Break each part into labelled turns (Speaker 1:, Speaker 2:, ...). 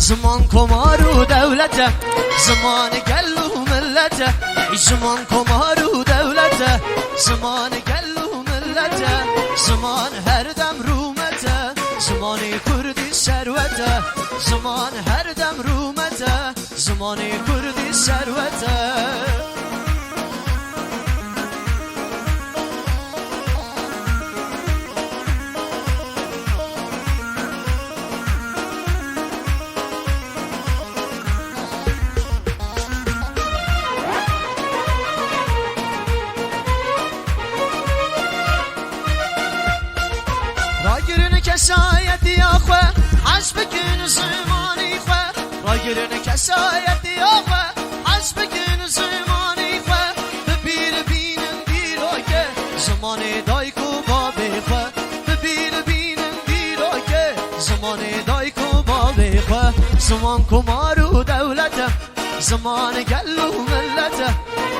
Speaker 1: زمان کمار و دولته زمان گل و ملته زمان کمار و دولته زمان گل و ملته زمان هر دم رومته زمان کردی ثروته زمان هر دم رومته زمان کردی ثروته کسایتی آخوه حسب کن زمانی خواه را گرن کسایتی آخوه حسب کن زمانی خواه ببیر بینن دیرا که زمان دایکو بابی خواه ببیر بینن دیرا که زمان دایکو بابی خواه زمان کمار و دولته زمان گل و ملته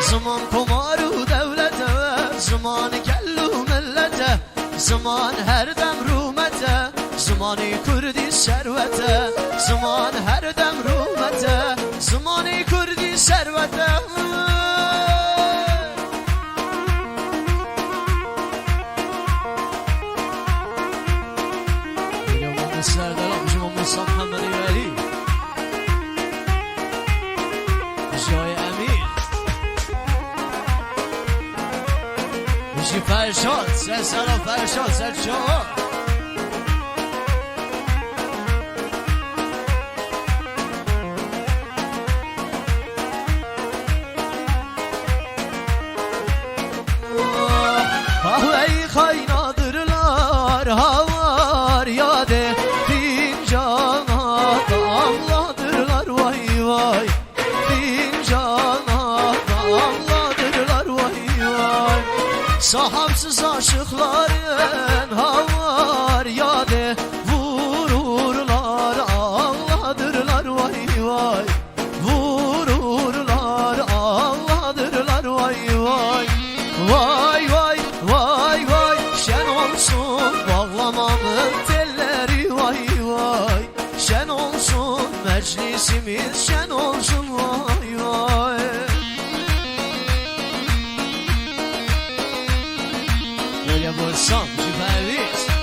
Speaker 1: زمان کمار و دولته زمان گل و ملته زمان هر دم رومته زمان کردی ثروته زمان هر دم رومته زمان کردی ثروته میگم سردارم شما مصطفی محمدی ولی جای امیر میشی فرشاد سر سلام فرشاد سر شما kaynadırlar havar yade fincana damladırlar vay vay fincana damladırlar vay vay sahapsız aşıkların havar yade vururlar Allah'dırlar vay vay vururlar Allah'dırlar vay vay vay vay vay vay şen olsun bağlamamın telleri vay vay şen olsun meclisimiz şen olsun vay vay böyle bulsam süperviz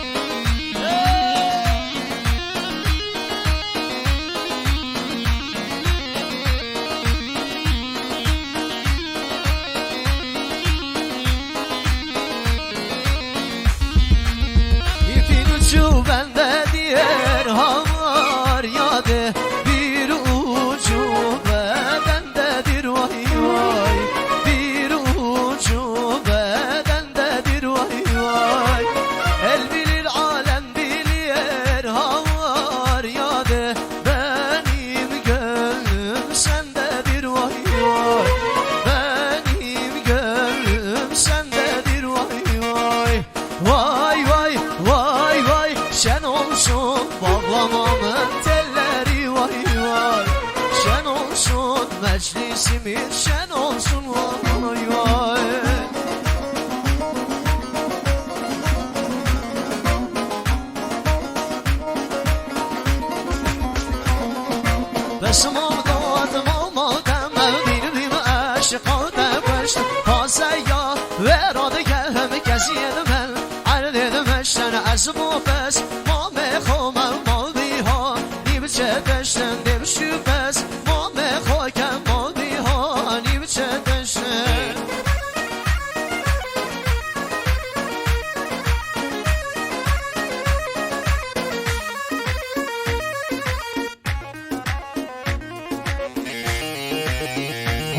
Speaker 1: ucu bende diğer havar yade bir ucu bedendedir vay vay bir ucu bedendedir vay vay el bilir alem bilir havar yade benim gönlüm sendedir vay vay benim gönlüm sendedir vay vay vay vay vay vay şen olsun bağlamamın telleri vay vay şen olsun meclisimiz şen olsun vay vay besim olmadım olmadım evdirim aşıkata başım hasaya ver adı gelme keziyedim ben dedim eşten az bu pes mame khoma mali ha ni bçeteşten dem şüphes mame khokem mali ha ni bçeteşten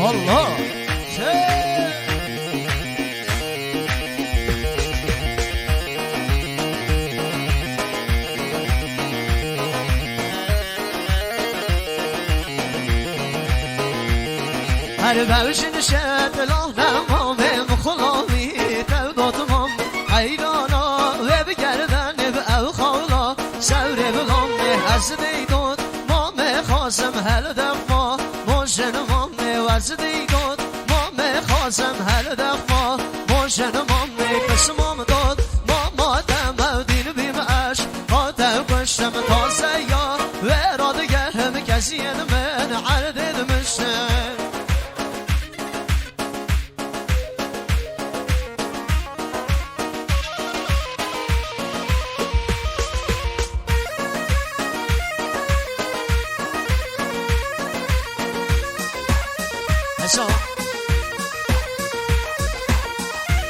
Speaker 1: Allah هر بوشن شد لانم و مخلامی توداتم حیرانا و بگردن و او خالا سور بلام از دیداد ما میخواستم هل دفما موشن ما از دیداد ما میخواستم هل دفما موشن ما میپسمام داد ما مادم دین بیم اش خاطر کشتم تازه یا و رادگر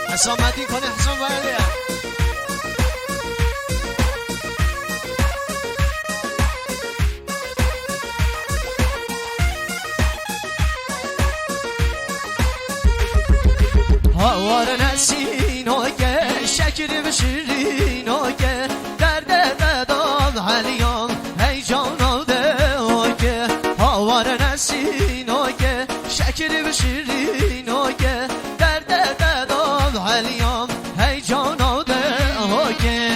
Speaker 1: حسام مدین کنه حسام ولیه هوار نسین که شکر بشیرین که درد دادم حلیام هی جانا ده که هوار نسین که شکر بشیرین که درد دادم حلیام هی جانا ده که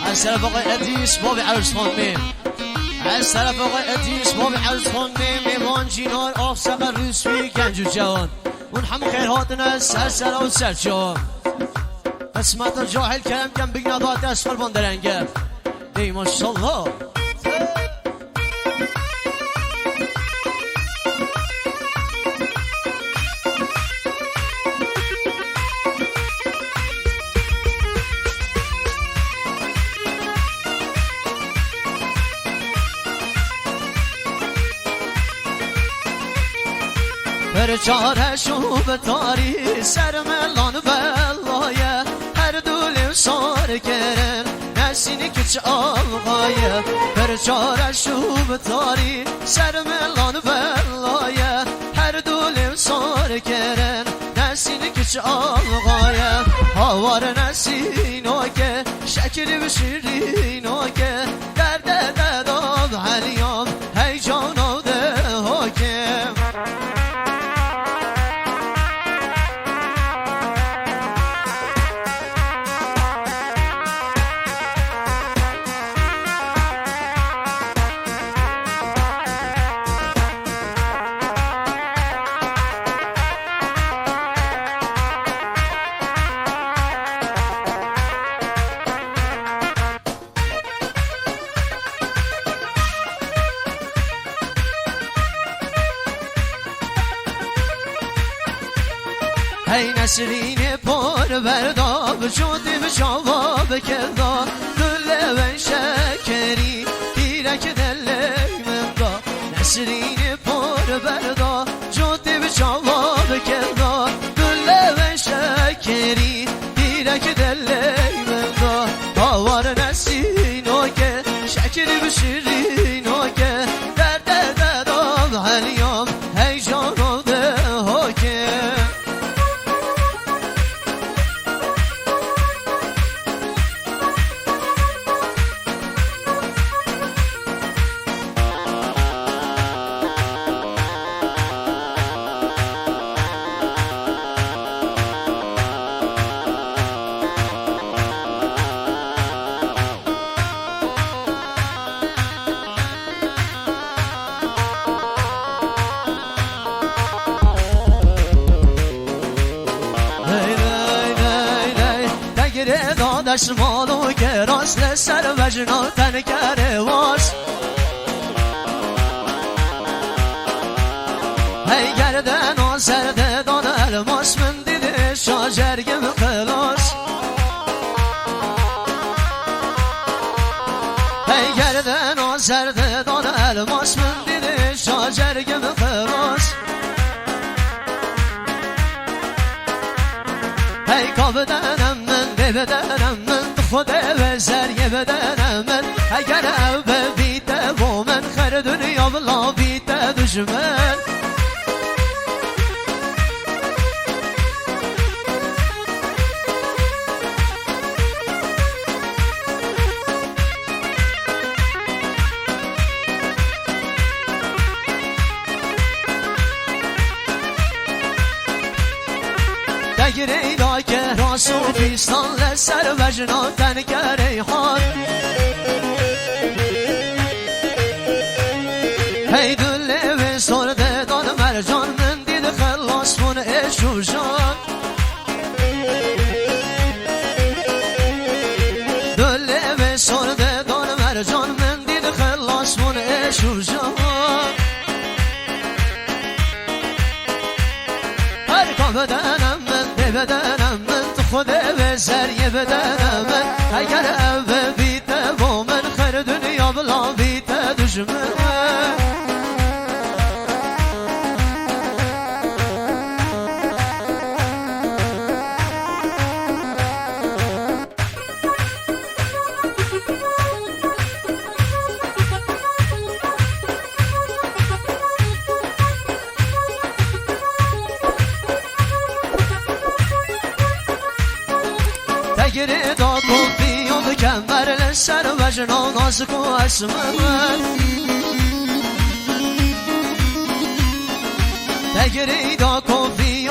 Speaker 1: از طرف آقای ادریس باب عروس خانمیم از طرف آقای ادریس باب عروس خانمیم میمان جینار آفسق روسوی گنج و جوان اون همه خیرهاتن از سر و سرچان قسمت جاهل کرم کم بگنا داد دست قربان درنگه ای ماشالله پر چارشو به تاری سر ملان بلایه هر دولیم سار کرن نسینی کچ آلغایه پر چارشو به تاری سر ملان بلایه هر دولیم سار کرن نسینی کچ آلغایه هوار نسینو که شکر بشیرینو که درد دادم حلیام هی جانو ده حاکم هی نسرین پر بردا بجودی به جواب کدا دل و شکری پیرک دلی من دا نسرین پر بردا جودی به جواب کدا دل و شکری پیرک دلی من دا باور نسینو که شکری بشیرینو که درد دادم حلیام هی جانو ده حاکم دادش مالو که راست سر وجنا تن کره واس هی گردن و سرده دان الماس من دیده شاجرگم خلاص هی گردن و سرده دان الماس من دیده شاجرگم خلاص هی کا بدنم من بدنم من خود وزریه بدنم من اگر او بیته و من خر دنیا بلا بیته دشمن دگری دا که راست و پیستان لسر وجنا تن کره خان هی دل و سرده دان مرجان من دید خلاص من اشوشان دل و سرده دان مرجان من دید خلاص من اشوشان هر کا بدنم من بدنم من خود زریه بدن من اگر او بیته با من خیر دنیا بلا بیته دشمن تگیری داد کفی و کمر لسر و جنان نازک و اسمم تگیری داد کفی